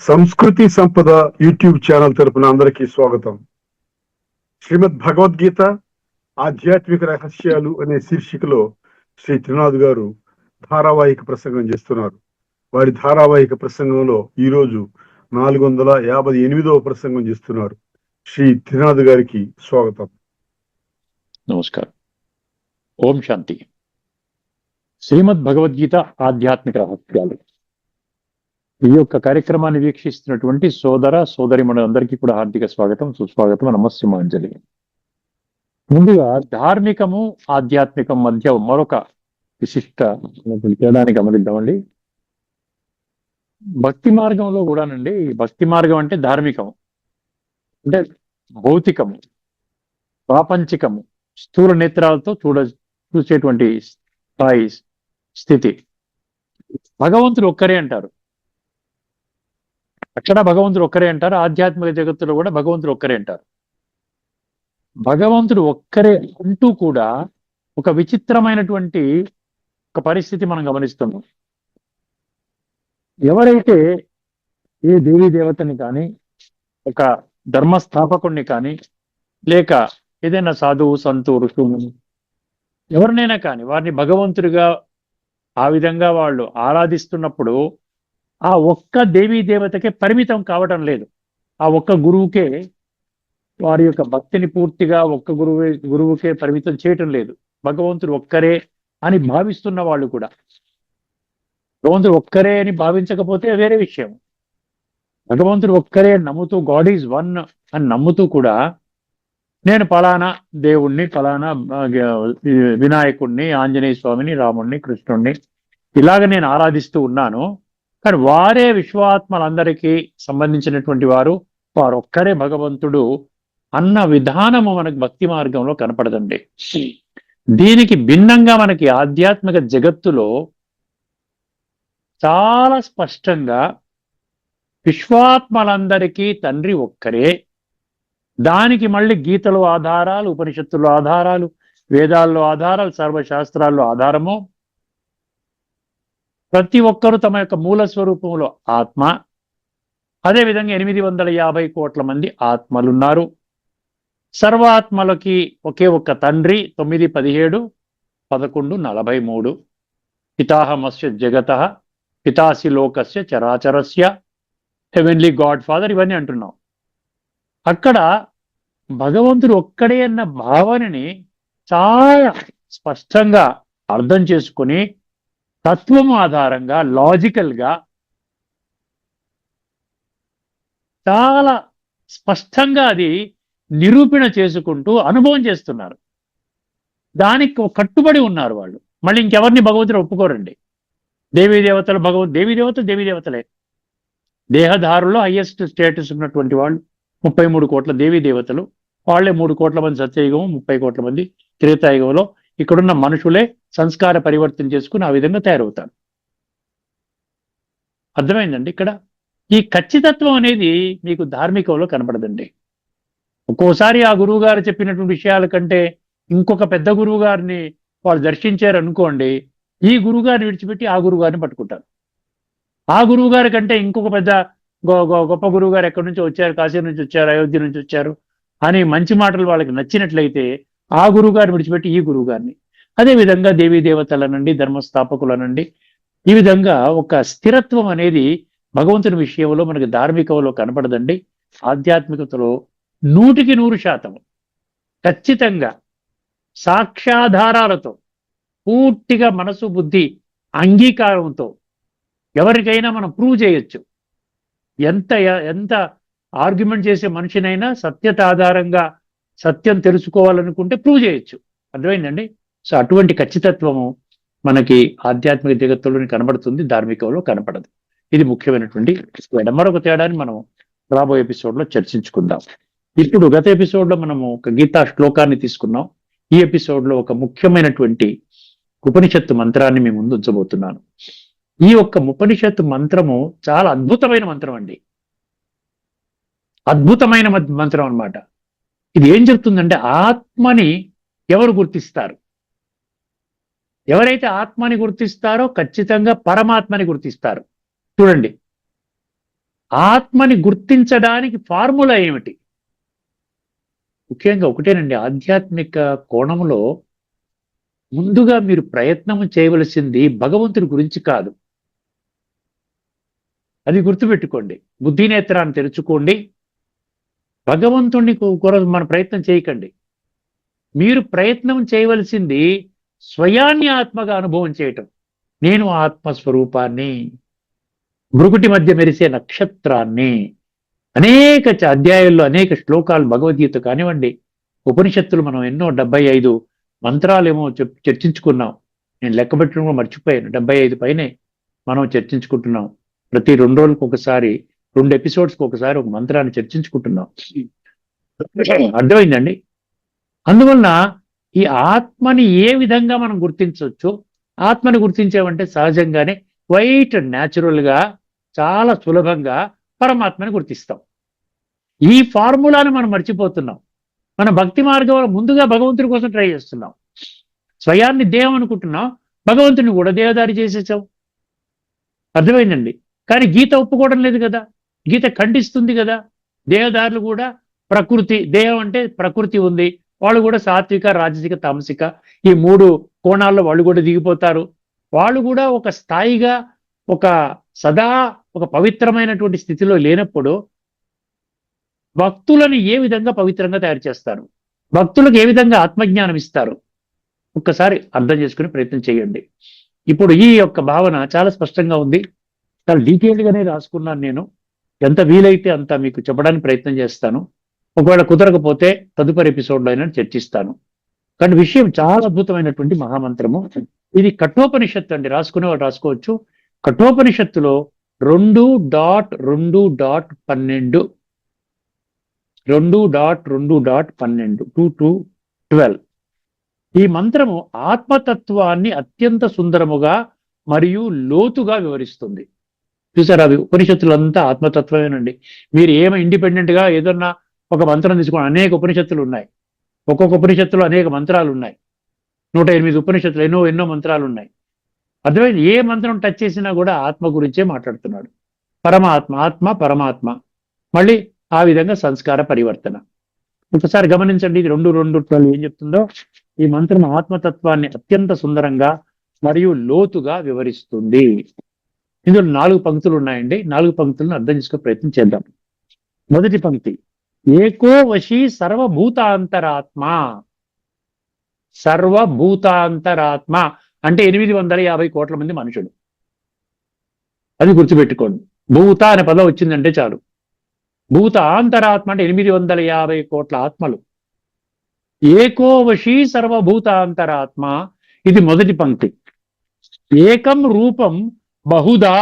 సంస్కృతి సంపద YouTube channel తరపున అందరికీ స్వాగతం. శ్రీమద్ భగవద్గీత ఆధ్యాత్మిక రహస్యాలు అనే శీర్షికలో శ్రీ త్రినాథ్ గారు ధారావాహిక ప్రసంగం చేస్తున్నారు. వారి ధారావాహిక ప్రసంగంలో ఈరోజు 458వ ప్రసంగం చేస్తున్నారు. శ్రీ త్రినాథ్ గారికి స్వాగతం. నమస్కారం. ఓం శాంతి. శ్రీమద్ భగవద్గీత ఆధ్యాత్మిక రహస్యాలు ఈ యొక్క కార్యక్రమాన్ని వీక్షిస్తున్నటువంటి సోదర సోదరిమణులందరికీ కూడా హార్దిక స్వాగతం, సుస్వాగతం, నమస్సుమాంజలి. ముందుగా ధార్మికము ఆధ్యాత్మికం మధ్య మరొక విశిష్ట తేడాన్ని గమనిద్దామండి. భక్తి మార్గంలో కూడానండి, భక్తి మార్గం అంటే ధార్మికము అంటే భౌతికము, ప్రాపంచికము, స్థూల నేత్రాలతో చూసేటువంటి స్థాయి స్థితి. భగవంతుడు ఒక్కరే అంటారు, అక్కడ భగవంతుడు ఒక్కరే అంటారు, ఆధ్యాత్మిక జగత్తులో కూడా భగవంతుడు ఒక్కరే అంటారు. భగవంతుడు ఒక్కరే అంటూ కూడా ఒక విచిత్రమైనటువంటి ఒక పరిస్థితి మనం గమనిస్తున్నాం. ఎవరైతే ఏ దేవీ దేవతని కానీ, ఒక ధర్మస్థాపకుడిని కానీ, లేక ఏదైనా సాధువు సంతు ఋషువు ఎవరినైనా కానీ వారిని భగవంతుడిగా ఆ విధంగా వాళ్ళు ఆరాధిస్తున్నప్పుడు ఆ ఒక్క దేవీ దేవతకే పరిమితం కావటం లేదు. ఆ ఒక్క గురువుకే వారి యొక్క భక్తిని పూర్తిగా ఒక్క గురువుకే పరిమితం చేయటం లేదు. భగవంతుడు ఒక్కరే అని భావిస్తున్న వాళ్ళు కూడా, భగవంతుడు ఒక్కరే అని భావించకపోతే వేరే విషయం. భగవంతుడు ఒక్కరే నమ్ముతూ, గాడ్ ఈజ్ వన్ అని నమ్ముతూ కూడా, నేను ఫలానా దేవుణ్ణి, ఫలానా వినాయకుడిని, ఆంజనేయ స్వామిని, రాముణ్ణి, కృష్ణుణ్ణి ఇలాగ నేను ఆరాధిస్తూ ఉన్నాను, కానీ వారే విశ్వాత్మలందరికీ సంబంధించినటువంటి వారు, వారొక్కరే భగవంతుడు అన్న విధానము మనకు భక్తి మార్గంలో కనపడదండి. దీనికి భిన్నంగా మనకి ఆధ్యాత్మిక జగత్తులో చాలా స్పష్టంగా విశ్వాత్మలందరికీ తండ్రి ఒక్కరే. దానికి మళ్ళీ గీతలో ఆధారాలు, ఉపనిషత్తుల్లో ఆధారాలు, వేదాల్లో ఆధారాలు, సర్వశాస్త్రాల్లో ఆధారము. ప్రతి ఒక్కరూ తమ యొక్క మూల స్వరూపంలో ఆత్మ. అదేవిధంగా 850 కోట్ల మంది ఆత్మలున్నారు. సర్వాత్మలకి ఒకే ఒక్క తండ్రి. 9, 17, 11, 43. పితాహమస్య జగత పితాసి లోకస్య చరాచరస్య, హెవెన్లీ గాడ్ ఫాదర్, ఇవన్నీ అంటున్నాం. అక్కడ భగవంతుడు ఒక్కడే అన్న భావనని చాలా స్పష్టంగా అర్థం చేసుకుని తత్వము ఆధారంగా లాజికల్గా చాలా స్పష్టంగా అది నిరూపణ చేసుకుంటూ అనుభవం చేస్తున్నారు. దానికి కట్టుబడి ఉన్నారు వాళ్ళు. మళ్ళీ ఇంకెవరిని భగవంతుడు ఒప్పుకోరండి. దేవీ దేవతలు దేవీ దేవతలే. దేహధారుల్లో హైయెస్ట్ స్టేటస్ ఉన్నటువంటి వాళ్ళు 33 కోట్ల దేవీ దేవతలు. వాళ్ళే 3 కోట్ల మంది సత్యయుగం, 30 కోట్ల మంది త్రేతాయుగంలో. ఇక్కడున్న మనుషులే సంస్కార పరివర్తన చేసుకుని ఆ విధంగా తయారవుతారు. అర్థమైందండి? ఇక్కడ ఈ ఖచ్చితత్వం అనేది మీకు ధార్మికంలో కనపడదండి. ఒక్కోసారి ఆ గురువు గారు చెప్పినటువంటి విషయాల కంటే ఇంకొక పెద్ద గురువు గారిని వాళ్ళు దర్శించారు అనుకోండి, ఈ గురువు గారిని విడిచిపెట్టి ఆ గురువు గారిని పట్టుకుంటారు. ఆ గురువు గారి కంటే ఇంకొక పెద్ద గొప్ప గురువు గారు ఎక్కడి నుంచి వచ్చారు, కాశీ నుంచి వచ్చారు, అయోధ్య నుంచి వచ్చారు అని మంచి మాటలు వాళ్ళకి నచ్చినట్లయితే ఆ గురువు గారిని విడిచిపెట్టి ఈ గురువు గారిని. అదేవిధంగా దేవీ దేవతలనండి, ధర్మస్థాపకులనండి, ఈ విధంగా ఒక స్థిరత్వం అనేది భగవంతుని విషయంలో మనకి ధార్మికంలో కనపడదండి. ఆధ్యాత్మికతలో 100% ఖచ్చితంగా సాక్ష్యాధారాలతో, పూర్తిగా మనసు బుద్ధి అంగీకారంతో ఎవరికైనా మనం ప్రూవ్ చేయొచ్చు. ఎంత ఆర్గ్యుమెంట్ చేసే మనిషినైనా సత్యత ఆధారంగా సత్యం తెలుసుకోవాలనుకుంటే ప్రూవ్ చేయొచ్చు. అర్థమైందండి? సో అటువంటి ఖచ్చితత్వము మనకి ఆధ్యాత్మిక జగత్తులోని కనబడుతుంది, ధార్మికంలో కనపడదు. ఇది ముఖ్యమైనటువంటి తేడా. మరొక తేడాన్ని మనం రాబోయే ఎపిసోడ్లో చర్చించుకుందాం. ఇప్పుడు గత ఎపిసోడ్లో మనము ఒక గీతా శ్లోకాన్ని తీసుకున్నాం. ఈ ఎపిసోడ్లో ఒక ముఖ్యమైనటువంటి ఉపనిషత్తు మంత్రాన్ని మీ ముందు ఉంచబోతున్నాను. ఈ ఒక్క ఉపనిషత్తు మంత్రము చాలా అద్భుతమైన మంత్రం అండి. అద్భుతమైన మంత్రం అన్నమాట. ఇది ఏం చెప్తుందంటే, ఆత్మని ఎవరు గుర్తిస్తారు? ఎవరైతే ఆత్మని గుర్తిస్తారో ఖచ్చితంగా పరమాత్మని గుర్తిస్తారు. చూడండి, ఆత్మని గుర్తించడానికి ఫార్ములా ఏమిటి? ముఖ్యంగా ఒకటేనండి, ఆధ్యాత్మిక కోణంలో ముందుగా మీరు ప్రయత్నం చేయవలసింది భగవంతుడి గురించి కాదు. అది గుర్తుపెట్టుకోండి. బుద్ధి నేత్రాన్ని తెరుచుకోండి. భగవంతుడిని మన ప్రయత్నం చేయకండి. మీరు ప్రయత్నం చేయవలసింది స్వయాన్ని ఆత్మగా అనుభవం చేయటం. నేను ఆత్మస్వరూపాన్ని, భృకుటి మధ్య మెరిసే నక్షత్రాన్ని. అనేక అధ్యాయాల్లో అనేక శ్లోకాలు భగవద్గీత కానివ్వండి, ఉపనిషత్తులు మనం ఎన్నో 75 మంత్రాలేమో చర్చించుకున్నాం. నేను లెక్క పెట్టడం కూడా మర్చిపోయాను. 75 పైనే మనం చర్చించుకుంటున్నాం. ప్రతి 2 రోజులకు ఒకసారి, 2 ఎపిసోడ్స్కి ఒకసారి ఒక మంత్రాన్ని చర్చించుకుంటున్నాం. అర్థమైందండి? అందువలన ఈ ఆత్మని ఏ విధంగా మనం గుర్తించవచ్చు? ఆత్మని గుర్తించామంటే సహజంగానే క్వైట్ న్యాచురల్గా, చాలా సులభంగా పరమాత్మని గుర్తిస్తాం. ఈ ఫార్ములాను మనం మర్చిపోతున్నాం. మన భక్తి మార్గంలో ముందుగా భగవంతుడి కోసం ట్రై చేస్తున్నాం. స్వయాన్ని దేహం అనుకుంటున్నాం, భగవంతుని కూడా దేహదారి చేసేసాం. అర్థమైందండి? కానీ గీత ఒప్పుకోవడం లేదు కదా, గీత ఖండిస్తుంది కదా. దేహదారులు కూడా ప్రకృతి, దేహం అంటే ప్రకృతి ఉంది, వాళ్ళు కూడా సాత్విక, రాజసిక, తామసిక ఈ 3 కోణాల్లో వాళ్ళు కూడా దిగిపోతారు. వాళ్ళు కూడా ఒక స్థాయిగా, ఒక సదా ఒక పవిత్రమైనటువంటి స్థితిలో లేనప్పుడు భక్తులను ఏ విధంగా పవిత్రంగా తయారు చేస్తారు? భక్తులకు ఏ విధంగా ఆత్మజ్ఞానం ఇస్తారు? ఒక్కసారి అర్థం చేసుకునే ప్రయత్నం చేయండి. ఇప్పుడు ఈ యొక్క భావన చాలా స్పష్టంగా ఉంది. చాలా డీటెయిల్గానే రాసుకున్నాను నేను. ఎంత వీలైతే అంత మీకు చెప్పడానికి ప్రయత్నం చేస్తాను. ఒకవేళ కుదరకపోతే తదుపరి ఎపిసోడ్లో అయినా చర్చిస్తాను. కానీ విషయం చాలా అద్భుతమైనటువంటి మహామంత్రము. ఇది కఠోపనిషత్తు అండి. రాసుకునేవాడు రాసుకోవచ్చు. కఠోపనిషత్తులో 2.2.12 2.2.12 ఈ మంత్రము ఆత్మతత్వాన్ని అత్యంత సుందరముగా మరియు లోతుగా వివరిస్తుంది. చూసారా? అవి ఉపనిషత్తులంతా ఆత్మతత్వమేనండి. మీరు ఇండిపెండెంట్ గా ఏదన్నా ఒక మంత్రం తీసుకోండి, అనేక ఉపనిషత్తులు ఉన్నాయి. ఒక్కొక్క ఉపనిషత్తులో అనేక మంత్రాలు ఉన్నాయి. 108 ఉపనిషత్తులు, ఎన్నో మంత్రాలు ఉన్నాయి. అర్థమైంది? ఏ మంత్రం టచ్ చేసినా కూడా ఆత్మ గురించే మాట్లాడుతున్నాడు. పరమాత్మ, ఆత్మ, పరమాత్మ, మళ్ళీ ఆ విధంగా సంస్కార పరివర్తన. ఒకసారి గమనించండి, ఇది 2.2.12 ఏం చెప్తుందో. ఈ మంత్రం ఆత్మతత్వాన్ని అత్యంత సుందరంగా మరియు లోతుగా వివరిస్తుంది. ఇందులో 4 పంక్తులు ఉన్నాయండి. 4 పంక్తులను అర్థం చేసుకునే ప్రయత్నం చేద్దాం. మొదటి పంక్తి, ఏకో వశీ సర్వభూతాంతరాత్మ. సర్వభూతాంతరాత్మ అంటే 850 కోట్ల మంది మనుషులు. అది గుర్తుపెట్టుకోండి. భూత అనే పదం వచ్చిందంటే చాలు. భూత అంతరాత్మ అంటే 850 కోట్ల ఆత్మలు. ఏకో వశీ సర్వభూతాంతరాత్మ, ఇది మొదటి పంక్తి. ఏకం రూపం బహుదా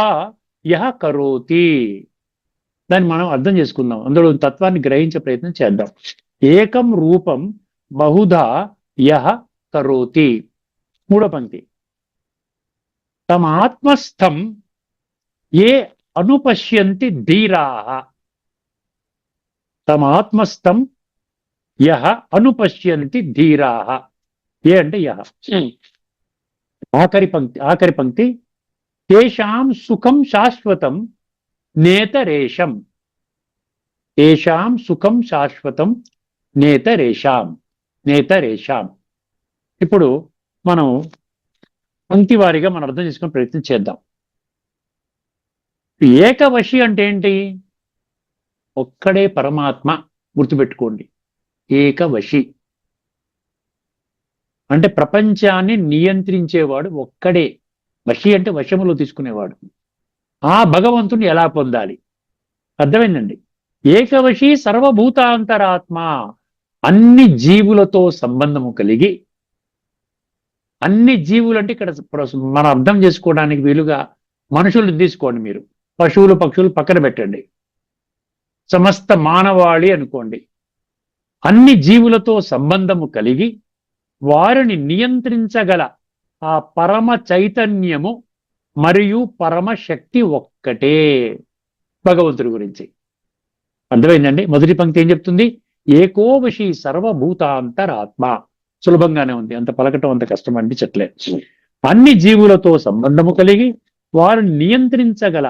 యహ కరోతి. దాన్ని మనం అర్థం చేసుకుందాం, అందులో తత్వాన్ని గ్రహించే ప్రయత్నం చేద్దాం. ఏకం రూపం బహుదా యహ కరోతి. మూడో పంక్తి, తమ ఆత్మస్థం ఏ అనుపశ్యంతి ధీరాః. తమ ఆత్మస్థం యహ అనుపశ్యంతి ధీరాః. ఏ అంటే యహ. ఆఖరి పంక్తి తేషాం సుఖం శాశ్వతం నేతరేషం. తేషాం సుఖం శాశ్వతం నేతరేషాం. ఇప్పుడు మనం పంక్తి వారీగా మనం అర్థం చేసుకునే ప్రయత్నం చేద్దాం. ఏకవశి అంటే ఏంటి? ఒక్కడే పరమాత్మ. గుర్తుపెట్టుకోండి, ఏకవశి అంటే ప్రపంచాన్ని నియంత్రించేవాడు ఒక్కడే. వశి అంటే వశములో తీసుకునేవాడు. ఆ భగవంతుని ఎలా పొందాలి? అర్థమైందండి? ఏకవశి సర్వభూతాంతరాత్మ, అన్ని జీవులతో సంబంధము కలిగి, అన్ని జీవులు అంటే ఇక్కడ మనం అర్థం చేసుకోవడానికి వీలుగా మనుషులు తీసుకోండి, మీరు పశువులు పక్షులు పక్కన పెట్టండి, సమస్త మానవాళి అనుకోండి. అన్ని జీవులతో సంబంధము కలిగి వారిని నియంత్రించగల ఆ పరమ చైతన్యము మరియు పరమశక్తి ఒక్కటే భగవంతుడి గురించి. అర్థమైందండి? మొదటి పంక్తి ఏం చెప్తుంది? ఏకోవశి సర్వభూతాంతరాత్మ. సులభంగానే ఉంది, అంత పలకటం అంత కష్టం అనిపించట్లే. అన్ని జీవులతో సంబంధము కలిగి వారిని నియంత్రించగల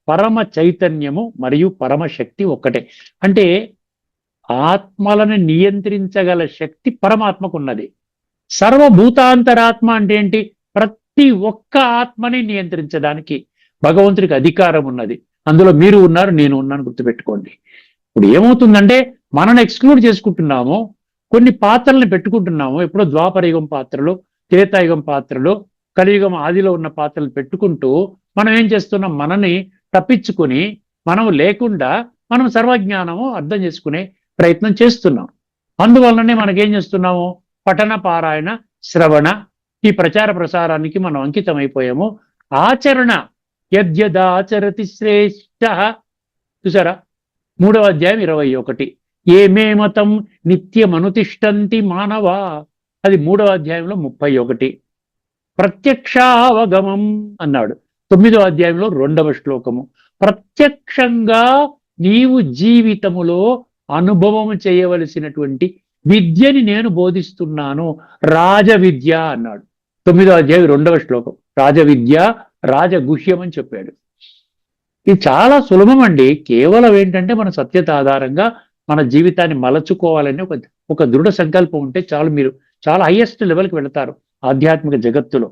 పరమ చైతన్యము మరియు పరమశక్తి ఒక్కటే. అంటే ఆత్మలను నియంత్రించగల శక్తి పరమాత్మకు ఉన్నది. సర్వభూతాంతరాత్మ అంటే ఏంటి? ప్రతి ఒక్క ఆత్మని నియంత్రించడానికి భగవంతుడికి అధికారం ఉన్నది. అందులో మీరు ఉన్నారు, నేను ఉన్నాను, గుర్తుపెట్టుకోండి. ఇప్పుడు ఏమవుతుందంటే మనం ఎక్స్క్లూడ్ చేసుకుంటున్నాము, కొన్ని పాత్రల్ని పెట్టుకుంటున్నాము. ఎప్పుడో ద్వాపరయుగం పాత్రలు, త్రేతాయుగం పాత్రలు, కలియుగం ఆదిలో ఉన్న పాత్రలు పెట్టుకుంటూ మనం ఏం చేస్తున్నాం? మనని తప్పించుకొని మనం లేకుండా మనం సర్వజ్ఞానము అర్థం చేసుకునే ప్రయత్నం చేస్తున్నాం. అందువల్లనే మనకేం చేస్తున్నాము? పఠన పారాయణ శ్రవణ ఈ ప్రచార ప్రసారానికి మనం అంకితమైపోయాము. ఆచరణ యద్యదాచరతి శ్రేష్ఠ, చూసారా? 3వ అధ్యాయం 21. ఏమే మతం నిత్యమనుతిష్టంతి మానవ, అది 3వ అధ్యాయంలో 31. ప్రత్యక్షావగమం అన్నాడు 9వ అధ్యాయంలో 2వ శ్లోకము. ప్రత్యక్షంగా నీవు జీవితములో అనుభవం చేయవలసినటువంటి విద్యని నేను బోధిస్తున్నాను, రాజవిద్య అన్నాడు 9వ అధ్యాయం 2వ శ్లోకం. రాజవిద్య, రాజగుహ్యం అని చెప్పాడు. ఇది చాలా సులభం అండి. కేవలం ఏంటంటే మన సత్యత ఆధారంగా మన జీవితాన్ని మలచుకోవాలని ఒక దృఢ సంకల్పం ఉంటే చాలు. మీరు చాలా హైయెస్ట్ లెవెల్కి వెళతారు ఆధ్యాత్మిక జగత్తులో.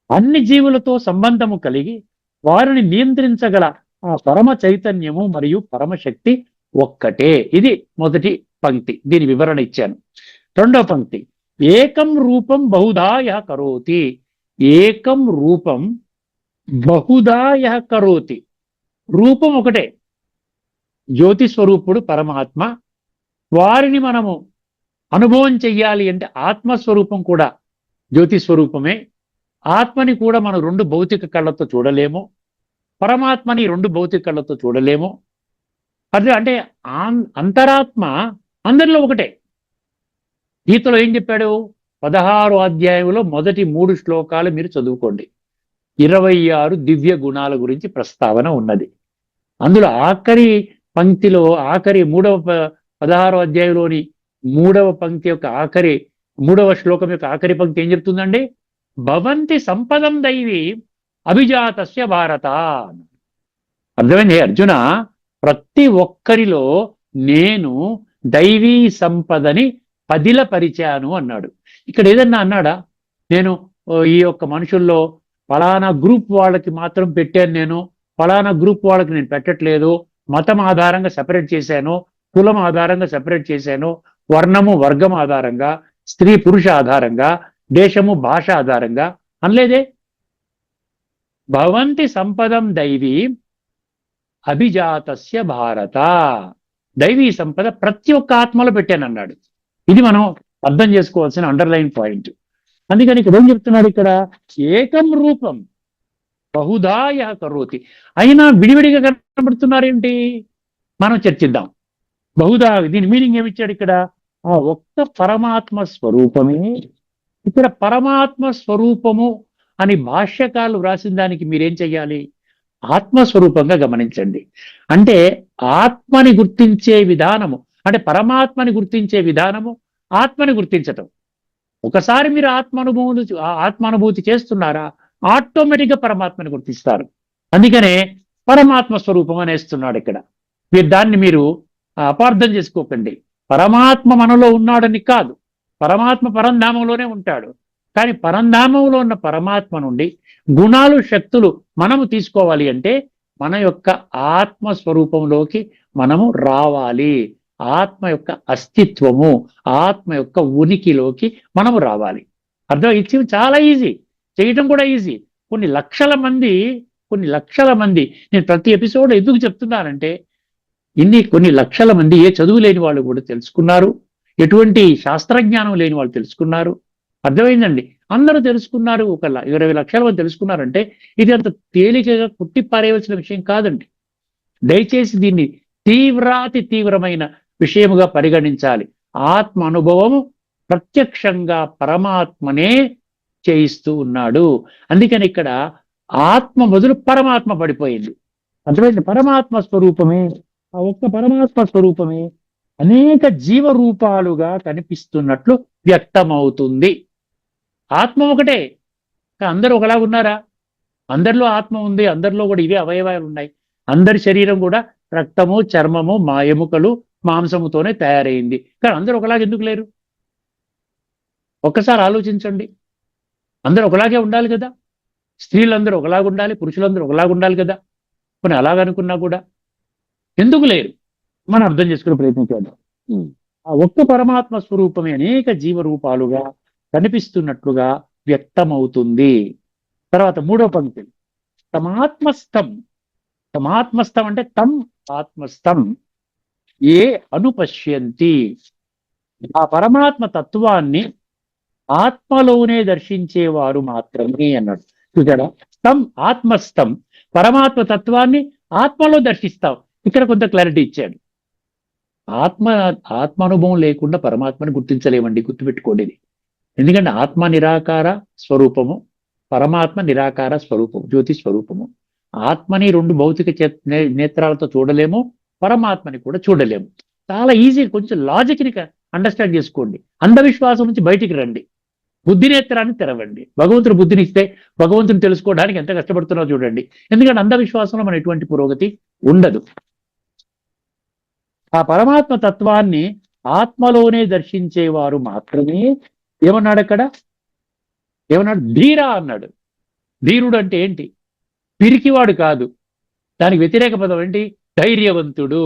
అన్ని జీవులతో సంబంధము కలిగి వారిని నియంత్రించగల ఆ పరమ చైతన్యము మరియు పరమశక్తి ఒక్కటే. ఇది మొదటి పంక్తి, దీని వివరణ ఇచ్చాను. 2వ పంక్తి, ఏకం రూపం బహుధా యః కరోతి. ఏకం రూపం బహుధా యః కరోతి. రూపం ఒకటే, జ్యోతి స్వరూపుడు పరమాత్మ. వారిని మనము అనుభవం చెయ్యాలి అంటే ఆత్మస్వరూపం కూడా జ్యోతి స్వరూపమే. ఆత్మని కూడా మనం 2 భౌతిక కళ్ళతో చూడలేము, పరమాత్మని 2 భౌతిక కళ్ళతో చూడలేము. అదే అంటే అంతరాత్మ అందరిలో ఒకటే. గీతలో ఏం చెప్పాడు? 16వ అధ్యాయంలో మొదటి 3 శ్లోకాలు మీరు చదువుకోండి. 26 దివ్య గుణాల గురించి ప్రస్తావన ఉన్నది. అందులో ఆఖరి పంక్తిలో, ఆఖరి 16వ అధ్యాయంలోని 3వ పంక్తి యొక్క ఆఖరి 3వ శ్లోకం యొక్క ఆఖరి పంక్తి ఏం చెప్తుందండి? భవంతి సంపదం దైవీ అభిజాతస్య భారత. అర్థమైంది అర్జున? ప్రతి ఒక్కరిలో నేను దైవీ సంపదని పదిలపరిచాను అన్నాడు. ఇక్కడ ఏదన్నా అన్నాడా? నేను ఈ యొక్క మనుషుల్లో ఫలానా గ్రూప్ వాళ్ళకి మాత్రం పెట్టాను, నేను ఫలానా గ్రూప్ వాళ్ళకి నేను పెట్టట్లేదు, మతం ఆధారంగా సెపరేట్ చేశాను, కులం ఆధారంగా సెపరేట్ చేశాను, వర్ణము వర్గం ఆధారంగా, స్త్రీ పురుష ఆధారంగా, దేశము భాష ఆధారంగా అనలేదే. భవంతి సంపదం దైవీ అభిజాతస్య భారత. దైవీ సంపద ప్రతి ఒక్క ఆత్మలో పెట్టానన్నాడు. ఇది మనం అర్థం చేసుకోవాల్సిన అండర్లైన్ పాయింట్. అందుకని ఇక్కడ ఏం చెప్తున్నాడు? ఇక్కడ ఏకం రూపం బహుధా యః కరోతి. అయినా విడివిడిగా కనబడుతున్నారేంటి? మనం చర్చిద్దాం. బహుధా, దీని మీనింగ్ ఏమిచ్చాడు ఇక్కడ? ఆ ఒక్క పరమాత్మ స్వరూపమే. ఇక్కడ పరమాత్మ స్వరూపము అని భాష్యకాలు వ్రాసిన దానికి మీరేం చెయ్యాలి? ఆత్మస్వరూపంగా గమనించండి. అంటే ఆత్మని గుర్తించే విధానము, అంటే పరమాత్మని గుర్తించే విధానము ఆత్మని గుర్తించటం. ఒకసారి మీరు ఆత్మానుభూతి చేస్తున్నారా, ఆటోమేటిక్గా పరమాత్మని గుర్తిస్తారు. అందుకనే పరమాత్మ స్వరూపం అనేస్తున్నాడు ఇక్కడ. దాన్ని మీరు అపార్థం చేసుకోకండి. పరమాత్మ మనలో ఉన్నాడని కాదు, పరమాత్మ పరంధామంలోనే ఉంటాడు. కానీ పరంధామంలో ఉన్న పరమాత్మ నుండి గుణాలు శక్తులు మనము తీసుకోవాలి అంటే మన యొక్క ఆత్మస్వరూపంలోకి మనము రావాలి. ఆత్మ యొక్క అస్తిత్వము, ఆత్మ యొక్క ఉనికిలోకి మనము రావాలి. అర్థం? ఇది చాలా ఈజీ, చేయటం కూడా ఈజీ. కొన్ని లక్షల మంది నేను ప్రతి ఎపిసోడ్ ఎందుకు చెప్తున్నానంటే కొన్ని లక్షల మంది ఏ చదువు లేని వాళ్ళు కూడా తెలుసుకున్నారు, ఎటువంటి శాస్త్రజ్ఞానం లేని వాళ్ళు తెలుసుకున్నారు. అర్థమైందండి? అందరూ తెలుసుకున్నారు. ఒక 20 లక్షల మంది తెలుసుకున్నారంటే ఇది అంత తేలికగా కుట్టిపారేయవలసిన విషయం కాదండి. దయచేసి దీన్ని తీవ్రాతి తీవ్రమైన విషయముగా పరిగణించాలి. ఆత్మ అనుభవము ప్రత్యక్షంగా పరమాత్మనే చేయిస్తూ ఉన్నాడు. అందుకని ఇక్కడ ఆత్మ బదులు పరమాత్మ పడిపోయింది. అర్థమైంది? పరమాత్మ స్వరూపమే, ఆ ఒక్క పరమాత్మ స్వరూపమే అనేక జీవరూపాలుగా కనిపిస్తున్నట్లు వ్యక్తమవుతుంది. ఆత్మ ఒకటే, అందరూ ఒకలా ఉన్నారా? అందరిలో ఆత్మ ఉంది, అందరిలో కూడా ఇవే అవయవాలు ఉన్నాయి. అందరి శరీరం కూడా రక్తము, చర్మము, ఎముకలు, మాంసముతోనే తయారైంది. కానీ అందరూ ఒకలాగా ఎందుకు లేరు? ఒక్కసారి ఆలోచించండి. అందరూ ఒకలాగే ఉండాలి కదా. స్త్రీలందరూ ఒకలాగా ఉండాలి, పురుషులందరూ ఒకలాగా ఉండాలి కదా. కొన్ని అలాగనుకున్నా కూడా ఎందుకు లేరు? మనం అర్థం చేసుకునే ప్రయత్నం చేద్దాం. ఆ ఒక్క పరమాత్మ స్వరూపమే అనేక జీవరూపాలుగా కనిపిస్తున్నట్లుగా వ్యక్తమవుతుంది. తర్వాత 3వ పంక్తి, తమాత్మస్థం. తమాత్మస్థం అంటే తం ఆత్మస్థం ఏ అనుపశ్యంతి. ఆ పరమాత్మ తత్వాన్ని ఆత్మలోనే దర్శించేవారు మాత్రమే అన్నాడు. చూసాడా? తం ఆత్మస్థం, పరమాత్మ తత్వాన్ని ఆత్మలో దర్శిస్తాం. ఇక్కడ కొంత క్లారిటీ ఇచ్చాడు. ఆత్మానుభవం లేకుండా పరమాత్మని గుర్తించలేమండి, గుర్తుపెట్టుకోండి ఇది. ఎందుకంటే ఆత్మ నిరాకార స్వరూపము, పరమాత్మ నిరాకార స్వరూపము, జ్యోతి స్వరూపము. ఆత్మని 2 భౌతిక నేత్రాలతో చూడలేము, పరమాత్మని కూడా చూడలేము. చాలా ఈజీ, కొంచెం లాజిక్ని అండర్స్టాండ్ చేసుకోండి. అంధవిశ్వాసం నుంచి బయటికి రండి, బుద్ధి నేత్రాన్ని తెరవండి. భగవంతుడు బుద్ధిని ఇస్తే భగవంతుని తెలుసుకోవడానికి ఎంత కష్టపడుతున్నారో చూడండి. ఎందుకంటే అంధవిశ్వాసంలో మన ఎటువంటి పురోగతి ఉండదు. ఆ పరమాత్మ తత్వాన్ని ఆత్మలోనే దర్శించేవారు మాత్రమే ఏమన్నాడు అక్కడ? ఏమన్నాడు? ధీరా అన్నాడు. ధీరుడు అంటే ఏంటి? పిరికివాడు కాదు. దానికి వ్యతిరేక పదం ఏంటి? ధైర్యవంతుడు.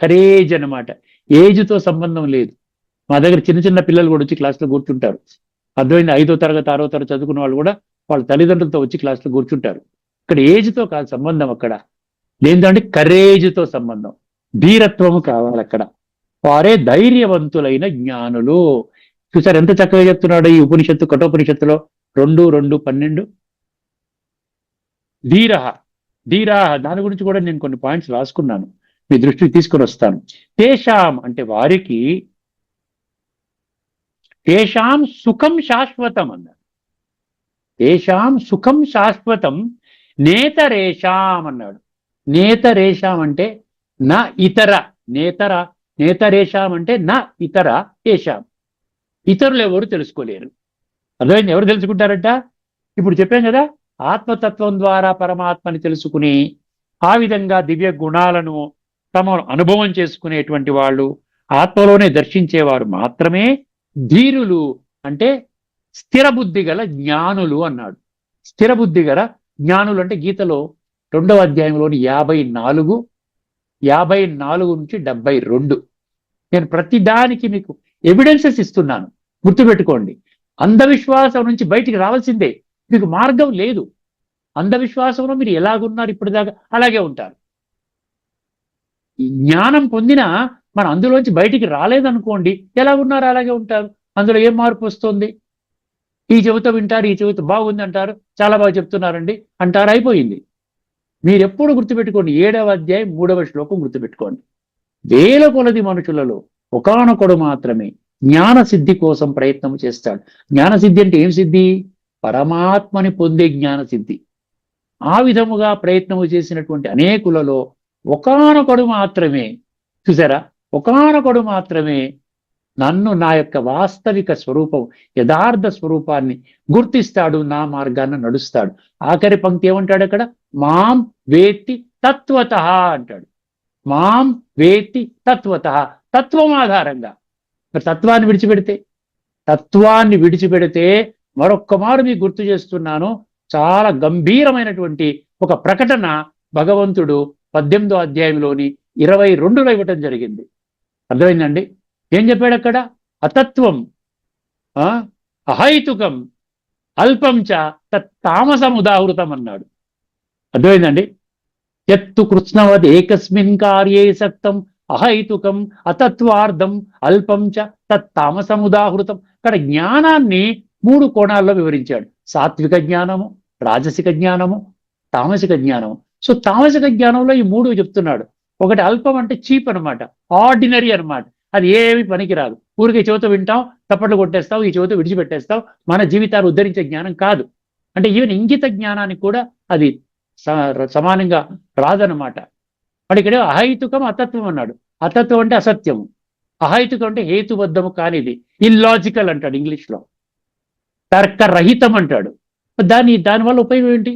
కరేజ్ అన్నమాట. ఏజ్తో సంబంధం లేదు. మా దగ్గర చిన్న చిన్న పిల్లలు కూడా వచ్చి క్లాస్లో కూర్చుంటారు. అర్థమైంది? 5వ తరగతి 6వ తరగతి చదువుకున్న వాళ్ళు కూడా వాళ్ళ తల్లిదండ్రులతో వచ్చి క్లాస్లో కూర్చుంటారు. ఇక్కడ ఏజ్తో కాదు సంబంధం, అక్కడ ఏంటంటే కరేజ్తో సంబంధం, ధీరత్వము కావాలి అక్కడ. వారే ధైర్యవంతులైన జ్ఞానులు. చూసారు ఎంత చక్కగా చెప్తున్నాడు ఈ ఉపనిషత్తు, కఠోపనిషత్తులో 2:2:12. ధీరః, ధీరాః, దాని గురించి కూడా నేను కొన్ని పాయింట్స్ రాసుకున్నాను, మీ దృష్టికి తీసుకొని వస్తాను. తేషాం అంటే వారికి, తేషాం సుఖం శాశ్వతం అన్నారు. తేషాం సుఖం శాశ్వతం నేతరేషాం అన్నాడు. నేతరేషాం అంటే నా ఇతర, నేతరేషాం అంటే నా ఇతర ఏషాం, ఇతరులు ఎవరు తెలుసుకోలేరు. అర్థమైంది? ఎవరు తెలుసుకుంటారట? ఇప్పుడు చెప్పాం కదా, ఆత్మతత్వం ద్వారా పరమాత్మని తెలుసుకుని ఆ విధంగా దివ్య గుణాలను తమ అనుభవం చేసుకునేటువంటి వాళ్ళు, ఆత్మలోనే దర్శించేవారు మాత్రమే ధీరులు, అంటే స్థిర బుద్ధి గల జ్ఞానులు అన్నాడు. స్థిర బుద్ధి గల జ్ఞానులు అంటే గీతలో 2వ అధ్యాయంలోని 54 నుంచి 72. నేను ప్రతిదానికి మీకు ఎవిడెన్సెస్ ఇస్తున్నాను, గుర్తుపెట్టుకోండి. అంధవిశ్వాసం నుంచి బయటికి రావాల్సిందే, మీకు మార్గం లేదు. అంధవిశ్వాసంలో మీరు ఎలాగున్నారు ఇప్పటిదాకా అలాగే ఉంటారు. ఈ జ్ఞానం పొందినా మనం అందులోంచి బయటికి రాలేదనుకోండి, ఎలా ఉన్నారో అలాగే ఉంటారు. అందులో ఏం మార్పు వస్తుంది? ఈ చెవితో వింటారు, ఈ చెవితో బాగుంది అంటారు, చాలా బాగా చెప్తున్నారండి అంటారు, అయిపోయింది. మీరు ఎప్పుడు గుర్తుపెట్టుకోండి, 7వ అధ్యాయం 3వ శ్లోకం గుర్తుపెట్టుకోండి. వేల కొలది మనుషులలో ఒకానొకడు మాత్రమే జ్ఞాన సిద్ధి కోసం ప్రయత్నం చేస్తాడు. జ్ఞాన సిద్ధి అంటే ఏం సిద్ధి? పరమాత్మని పొందే జ్ఞాన సిద్ధి. ఆ విధముగా ప్రయత్నము చేసినటువంటి అనేకులలో ఒకానొకడు మాత్రమే, చూసారా, ఒకానొకడు మాత్రమే నన్ను, నా యొక్క వాస్తవిక స్వరూపం, యథార్థ స్వరూపాన్ని గుర్తిస్తాడు, నా మార్గాన్ని నడుస్తాడు. ఆఖరి పంక్తి ఏమంటాడు అక్కడ? మాం వేత్తి తత్వతః అంటాడు. మాం వేత్తి తత్వతః, తత్వం ఆధారంగా. మరి తత్వాన్ని విడిచిపెడితే మరొక్క మారు మీకు గుర్తు చేస్తున్నాను, చాలా గంభీరమైనటువంటి ఒక ప్రకటన భగవంతుడు 18వ అధ్యాయంలోని 22లో ఇవ్వటం జరిగింది. అర్థమైందండి? ఏం చెప్పాడు అక్కడ? అతత్వం, అహైతుకం, అల్పం చ తామసం ఉదాహృతం అన్నాడు. అర్థమైందండి? యత్తు కృష్ణవద్ ఏకస్మిన్ కార్యే సక్తం అహైతుకం అతత్వార్థం అల్పం చ తామసం ఉదాహృతం. అక్కడ జ్ఞానాన్ని 3 కోణాల్లో వివరించాడు. సాత్విక జ్ఞానము, రాజసిక జ్ఞానము, తామసిక జ్ఞానము. సో తామసిక జ్ఞానంలో ఈ 3 చెప్తున్నాడు. ఒకటి అల్పం అంటే చీప్ అనమాట, ఆర్డినరీ అనమాట, అది ఏమి పనికిరాదు. ఊరికే చెవితో వింటాం, తప్పట్లు కొట్టేస్తాం, ఈ చెవితో విడిచిపెట్టేస్తాం, మన జీవితాన్ని ఉద్ధరించే జ్ఞానం కాదు. అంటే ఈవెన్ ఇంగిత జ్ఞానానికి కూడా అది సమానంగా రాదనమాట. వాడు ఇక్కడ అహైతుకం అతత్వం అన్నాడు. అతత్వం అంటే అసత్యము, అహైతుకం అంటే హేతుబద్ధము కానిది, ఇల్లాజికల్ అంటాడు ఇంగ్లీష్లో, తర్కరహితం అంటాడు. దానివల్ల ఉపయోగం ఏంటి?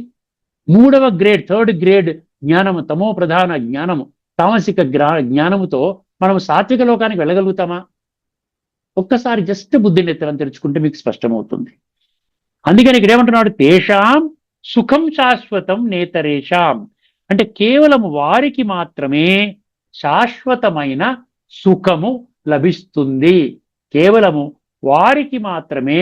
మూడవ గ్రేడ్, థర్డ్ గ్రేడ్ జ్ఞానము, తమో ప్రధాన జ్ఞానము, తామసిక జ్ఞానముతో మనం సాత్విక లోకానికి వెళ్ళగలుగుతామా? ఒక్కసారి జస్ట్ బుద్ధి నెత్తరం తెరుచుకుంటే మీకు స్పష్టమవుతుంది. అందుకని ఇక్కడ ఏమంటున్నాడు, తేషాం సుఖం శాశ్వతం నేతరేషాం, అంటే కేవలం వారికి మాత్రమే శాశ్వతమైన సుఖము లభిస్తుంది. కేవలము వారికి మాత్రమే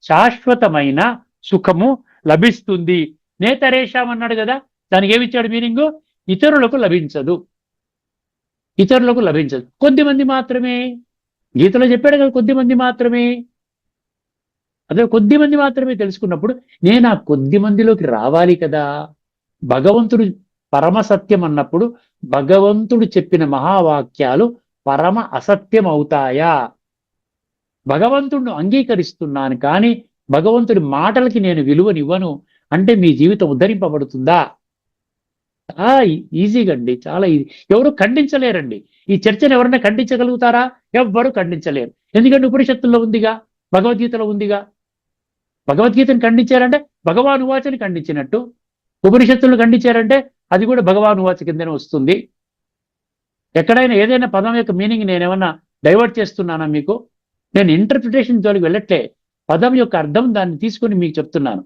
శాశ్వతమైన సుఖము లభిస్తుంది. నేతరేషాం అన్నాడు కదా, దానికి ఏమిచ్చాడు మీనింగు? ఇతరులకు లభించదు, ఇతరులకు లభించదు, కొద్దిమంది మాత్రమే. గీతలో చెప్పాడు కదా, కొద్దిమంది మాత్రమే. అదే కొద్దిమంది మాత్రమే తెలుసుకున్నప్పుడు నేను ఆ కొద్ది మందిలోకి రావాలి కదా. భగవంతుడు పరమ సత్యం అన్నప్పుడు భగవంతుడు చెప్పిన మహావాక్యాలు పరమ అసత్యం అవుతాయా? భగవంతుడిని అంగీకరిస్తున్నాను కానీ భగవంతుడి మాటలకి నేను విలువనివ్వను అంటే మీ జీవితం ఉద్ధరింపబడుతుందా? చాలా ఈజీగా అండి, చాలా ఈజీ. ఎవరు ఖండించలేరండి. ఈ చర్చను ఎవరైనా ఖండించగలుగుతారా? ఎవ్వరు ఖండించలేరు. ఎందుకంటే ఉపనిషత్తుల్లో ఉందిగా, భగవద్గీతలో ఉందిగా. భగవద్గీతను ఖండించారంటే భగవాను వాచని ఖండించినట్టు, ఉపనిషత్తులను ఖండించారంటే అది కూడా భగవాను వాచ కిందనే వస్తుంది. ఎక్కడైనా ఏదైనా పదం యొక్క మీనింగ్ నేనేమన్నా డైవర్ట్ చేస్తున్నానా మీకు? నేను ఇంటర్ప్రిటేషన్ జోలికి వెళ్ళట్లే, పదం యొక్క అర్థం దాన్ని తీసుకొని మీకు చెప్తున్నాను.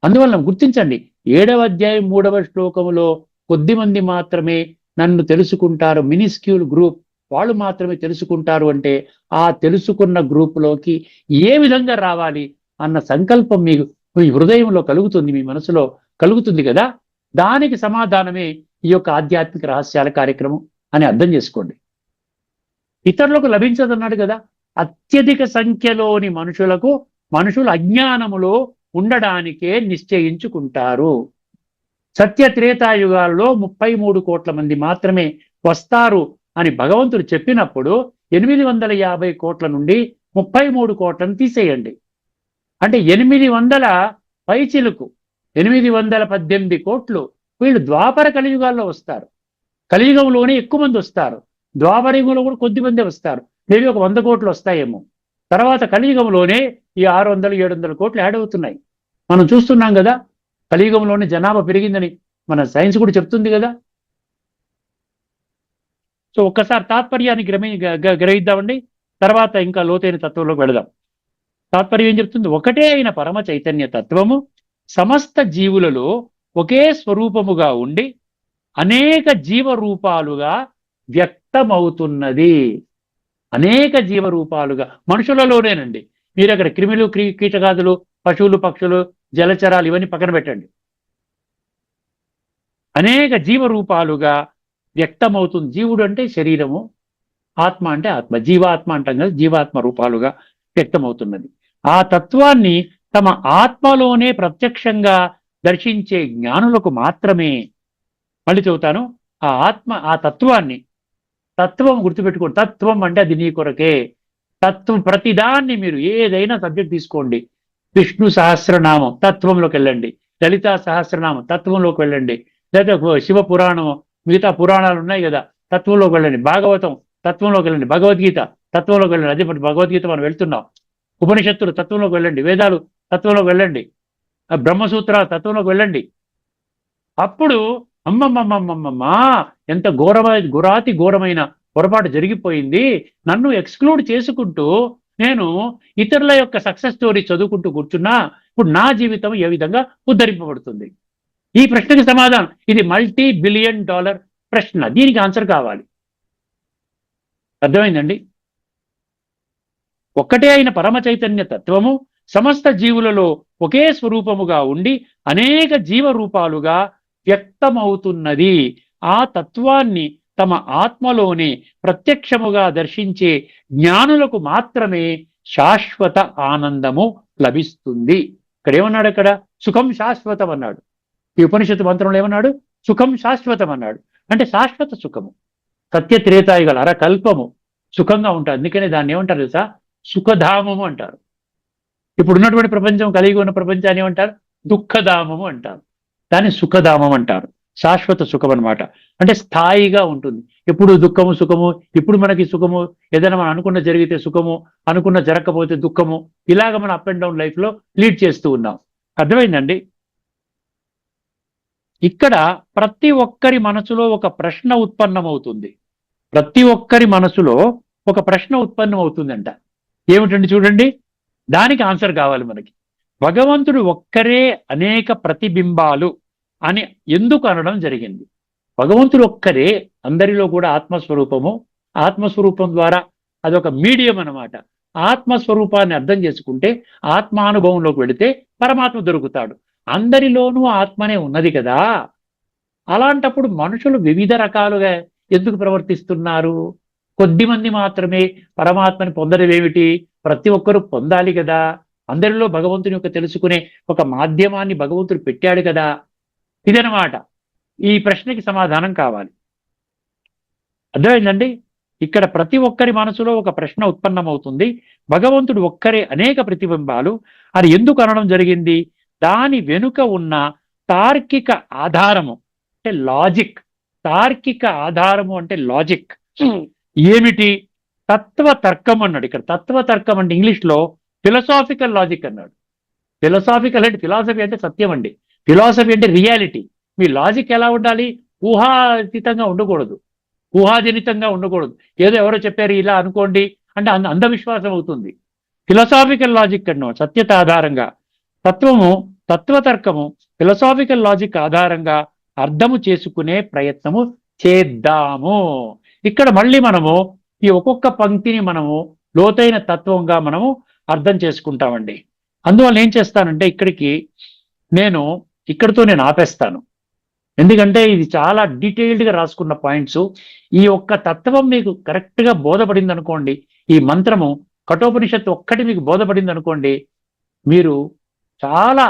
అందువల్ల గుర్తించండి, 7వ అధ్యాయం 3వ శ్లోకములో కొద్దిమంది మాత్రమే నన్ను తెలుసుకుంటారు, మినిస్క్యూల్ గ్రూప్ వాళ్ళు మాత్రమే తెలుసుకుంటారు అంటే ఆ తెలుసుకున్న గ్రూపులోకి ఏ విధంగా రావాలి అన్న సంకల్పం మీకు మీ హృదయంలో కలుగుతుంది, మీ మనసులో కలుగుతుంది కదా. దానికి సమాధానమే ఈ యొక్క ఆధ్యాత్మిక రహస్యాల కార్యక్రమం అని అర్థం చేసుకోండి. ఇతరులకు లభించదన్నాడు కదా, అత్యధిక సంఖ్యలోని మనుషులు అజ్ఞానములో ఉండడానికే నిశ్చయించుకుంటారు. సత్య త్రేతాయుగాల్లో 33 కోట్ల మంది మాత్రమే వస్తారు అని భగవంతుడు చెప్పినప్పుడు 850 కోట్ల నుండి 33 కోట్లను తీసేయండి. అంటే 800 పైచిలుకు 818 కోట్లు వీళ్ళు ద్వాపర కలియుగాల్లో వస్తారు. కలియుగంలోనే ఎక్కువ మంది వస్తారు, ద్వాపరయుగంలో కూడా కొద్ది మంది వస్తారు, మేబీ ఒక 100 కోట్లు వస్తాయేమో. తర్వాత కలియుగంలోనే ఈ 600-700 కోట్లు యాడ్ అవుతున్నాయి. మనం చూస్తున్నాం కదా, కలియుగంలోనే జనాభా పెరిగిందని మన సైన్స్ కూడా చెప్తుంది కదా. సో ఒక్కసారి తాత్పర్యాన్ని గ్రహిద్దామండి, తర్వాత ఇంకా లోతైన తత్వంలోకి వెళదాం. తాత్పర్యం ఏం చెప్తుంది? ఒకటే అయిన పరమ చైతన్య తత్వము సమస్త జీవులలో ఒకే స్వరూపముగా ఉండి అనేక జీవరూపాలుగా వ్యక్తమవుతున్నది. అనేక జీవరూపాలుగా మనుషులలోనేనండి. మీరు అక్కడ క్రిములు, కీటకాదులు, పశువులు, పక్షులు, జలచరాలు ఇవన్నీ పక్కన పెట్టండి. అనేక జీవరూపాలుగా వ్యక్తమవుతుంది. జీవుడు అంటే శరీరము, ఆత్మ అంటే ఆత్మ, జీవాత్మ అంటాం కదా, జీవాత్మ రూపాలుగా వ్యక్తమవుతున్నది. ఆ తత్వాన్ని తమ ఆత్మలోనే ప్రత్యక్షంగా దర్శించే జ్ఞానులకు మాత్రమే, మళ్ళీ చెబుతాను, ఆ ఆత్మ, ఆ తత్వాన్ని, తత్వం గుర్తుపెట్టుకోండి, తత్వం అంటే అది నీ కొరకే. తత్వం ప్రతిదాన్ని మీరు ఏదైనా సబ్జెక్ట్ తీసుకోండి, విష్ణు సహస్రనామం తత్వంలోకి వెళ్ళండి, లలితా సహస్రనామం తత్వంలోకి వెళ్ళండి, లేదా శివ పురాణం, మిగతా పురాణాలు ఉన్నాయి కదా తత్వంలోకి వెళ్ళండి, భాగవతం తత్వంలోకి వెళ్ళండి, భగవద్గీత తత్వంలోకి వెళ్ళండి. అదే భగవద్గీత మనం వెళ్తున్నాం. ఉపనిషత్తులు తత్వంలోకి వెళ్ళండి, వేదాలు తత్వంలోకి వెళ్ళండి, బ్రహ్మసూత్రాలు తత్వంలోకి వెళ్ళండి. అప్పుడు అమ్మమ్మమ్మమ్మమ్మా ఎంత గురాతి ఘోరమైన పొరపాటు జరిగిపోయింది. నన్ను ఎక్స్క్లూడ్ చేసుకుంటూ నేను ఇతరుల యొక్క సక్సెస్ స్టోరీ చదువుకుంటూ కూర్చున్నా, ఇప్పుడు నా జీవితం ఏ విధంగా ఉద్ధరింపబడుతుంది? ఈ ప్రశ్నకి సమాధానం, ఇది $multi-billion ప్రశ్న, దీనికి ఆన్సర్ కావాలి. అర్థమైందండి? ఒక్కటే అయిన పరమ చైతన్య తత్వము సమస్త జీవులలో ఒకే స్వరూపముగా ఉండి అనేక జీవరూపాలుగా వ్యక్తమవుతున్నది. ఆ తత్వాన్ని తమ ఆత్మలోనే ప్రత్యక్షముగా దర్శించే జ్ఞానులకు మాత్రమే శాశ్వత ఆనందము లభిస్తుంది. ఇక్కడ ఏమన్నాడు? అక్కడ సుఖం శాశ్వతం అన్నాడు. ఈ ఉపనిషత్తు మంత్రంలో ఏమన్నాడు? సుఖం శాశ్వతం అన్నాడు. అంటే శాశ్వత సుఖము, సత్య త్రేతాయుగాలు అరకల్పము సుఖంగా ఉంటారు. అందుకనే దాన్ని ఏమంటారు తెలుసా? సుఖధామము అంటారు. ఇప్పుడు ఉన్నటువంటి ప్రపంచం, కలిగి ఉన్న ప్రపంచాన్ని ఏమంటారు? దుఃఖధామము అంటారు. దాన్ని సుఖధామం అంటారు. శాశ్వత సుఖం అనమాట. అంటే స్థాయిగా ఉంటుంది. ఎప్పుడు దుఃఖము సుఖము, ఇప్పుడు మనకి సుఖము, ఏదైనా మనం అనుకున్న జరిగితే సుఖము, అనుకున్న జరగకపోతే దుఃఖము, ఇలాగ మనం అప్ అండ్ డౌన్ లైఫ్ లో లీడ్ చేస్తూ ఉన్నాం. అర్థమైందండి? ఇక్కడ ప్రతి ఒక్కరి మనసులో ఒక ప్రశ్న ఉత్పన్నమవుతుంది. ప్రతి ఒక్కరి మనసులో ఒక ప్రశ్న ఉత్పన్నం అవుతుందంట. ఏమిటండి చూడండి, దానికి ఆన్సర్ కావాలి మనకి. భగవంతుడు ఒక్కరే అనేక ప్రతిబింబాలు అని ఎందుకు అనడం జరిగింది? భగవంతుడు ఒక్కరే, అందరిలో కూడా ఆత్మస్వరూపము, ఆత్మస్వరూపం ద్వారా అదొక మీడియం అన్నమాట. ఆత్మస్వరూపాన్ని అర్థం చేసుకుంటే, ఆత్మానుభవంలోకి వెళితే పరమాత్మ దొరుకుతాడు. అందరిలోనూ ఆత్మనే ఉన్నది కదా. అలాంటప్పుడు మనుషులు వివిధ రకాలుగా ఎందుకు ప్రవర్తిస్తున్నారు? కొద్ది మంది మాత్రమే పరమాత్మని పొందడం ఏమిటి? ప్రతి ఒక్కరూ పొందాలి కదా. అందరిలో భగవంతుని యొక్క తెలుసుకునే ఒక మాధ్యమాన్ని భగవంతుడు పెట్టాడు కదా. ఇదనమాట. ఈ ప్రశ్నకి సమాధానం కావాలి. అర్థమైందండి? ఇక్కడ ప్రతి ఒక్కరి మనసులో ఒక ప్రశ్న ఉత్పన్నమవుతుంది. భగవంతుడు ఒక్కరే అనేక ప్రతిబింబాలు అని ఎందుకు అనడం జరిగింది? దాని వెనుక ఉన్న తార్కిక ఆధారము అంటే లాజిక్. తార్కిక ఆధారము అంటే లాజిక్ ఏమిటి? తత్వతర్కం అన్నాడు. ఇక్కడ తత్వతర్కం అంటే ఇంగ్లీష్ లో ఫిలసాఫికల్ లాజిక్ అన్నాడు. ఫిలసాఫికల్ అంటే ఫిలాసఫీ అంటే సత్యం అండి. ఫిలాసఫీ అంటే రియాలిటీ. మీ లాజిక్ ఎలా ఉండాలి? ఊహాతీతంగా ఉండకూడదు, ఊహాజనితంగా ఉండకూడదు. ఏదో ఎవరో చెప్పారు ఇలా అనుకోండి అంటే అంధవిశ్వాసం అవుతుంది. ఫిలసాఫికల్ లాజిక్ అన్నాడు, సత్యత ఆధారంగా. తత్వము, తత్వతర్కము, ఫిలసాఫికల్ లాజిక్ ఆధారంగా అర్థము చేసుకునే ప్రయత్నము చేద్దాము. ఇక్కడ మళ్ళీ మనము ఈ ఒక్కొక్క పంక్తిని మనము లోతైన తత్వంగా మనము అర్థం చేసుకుంటామండి. అందువల్ల ఏం చేస్తానంటే ఇక్కడితో నేను ఆపేస్తాను. ఎందుకంటే ఇది చాలా డీటెయిల్డ్గా రాసుకున్న పాయింట్స్. ఈ ఒక్క తత్వం మీకు కరెక్ట్గా బోధపడింది అనుకోండి, ఈ మంత్రము కఠోపనిషత్తు ఒక్కటి మీకు బోధపడింది అనుకోండి, మీరు చాలా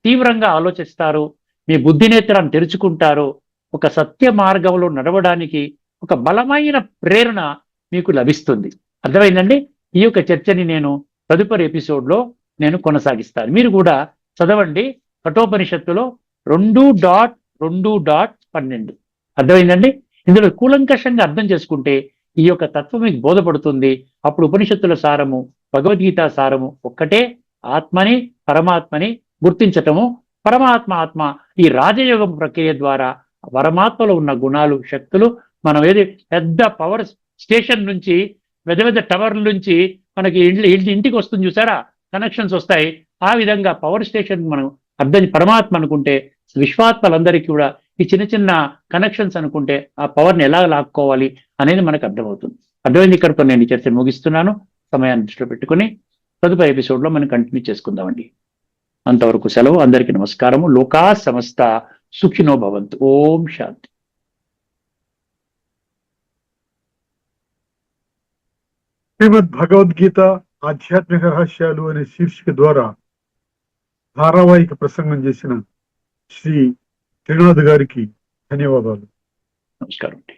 తీవ్రంగా ఆలోచిస్తారు, మీ బుద్ధినేత్రాన్ని తెరుచుకుంటారు, ఒక సత్య మార్గంలో నడవడానికి ఒక బలమైన ప్రేరణ మీకు లభిస్తుంది. అర్థమైందండి? ఈ యొక్క చర్చని నేను తదుపరి ఎపిసోడ్లో నేను కొనసాగిస్తాను. మీరు కూడా చదవండి కఠోపనిషత్తులో 2.2.12. అర్థమైందండి? ఇందులో కూలంకషంగా అర్థం చేసుకుంటే ఈ యొక్క తత్వం మీకు బోధపడుతుంది. అప్పుడు ఉపనిషత్తుల సారము, భగవద్గీత సారము ఒక్కటే. ఆత్మని, పరమాత్మని గుర్తించటము, పరమాత్మ ఆత్మ ఈ రాజయోగం ప్రక్రియ ద్వారా పరమాత్మలో ఉన్న గుణాలు, శక్తులు మనం ఏది పెద్ద పవర్ స్టేషన్ నుంచి, పెద్ద పెద్ద టవర్ల నుంచి మనకి ఇంటికి వస్తుంది చూసారా, కనెక్షన్స్ వస్తాయి. ఆ విధంగా పవర్ స్టేషన్ మనం అర్థం పరమాత్మ అనుకుంటే, విశ్వాత్మలందరికీ కూడా ఈ చిన్న చిన్న కనెక్షన్స్ అనుకుంటే ఆ పవర్ని ఎలా లాక్కోవాలి అనేది మనకు అర్థమవుతుంది. అర్థమైంది? ఇక్కడితో నేను ఈ చర్చను ముగిస్తున్నాను. సమయాన్ని దృష్టిలో పెట్టుకుని తదుపరి ఎపిసోడ్లో మనం కంటిన్యూ చేసుకుందామండి. అంతవరకు సెలవు. అందరికీ నమస్కారము. లోకా సమస్త సుఖినో భవంతు. ఓం శాంతి. శ్రీమద్ భగవద్గీత ఆధ్యాత్మిక రహస్యాలు అనే శీర్షిక ద్వారా ధారావాహిక ప్రసంగం చేసిన శ్రీ త్రినాథ్ గారికి ధన్యవాదాలు. నమస్కారం అండి.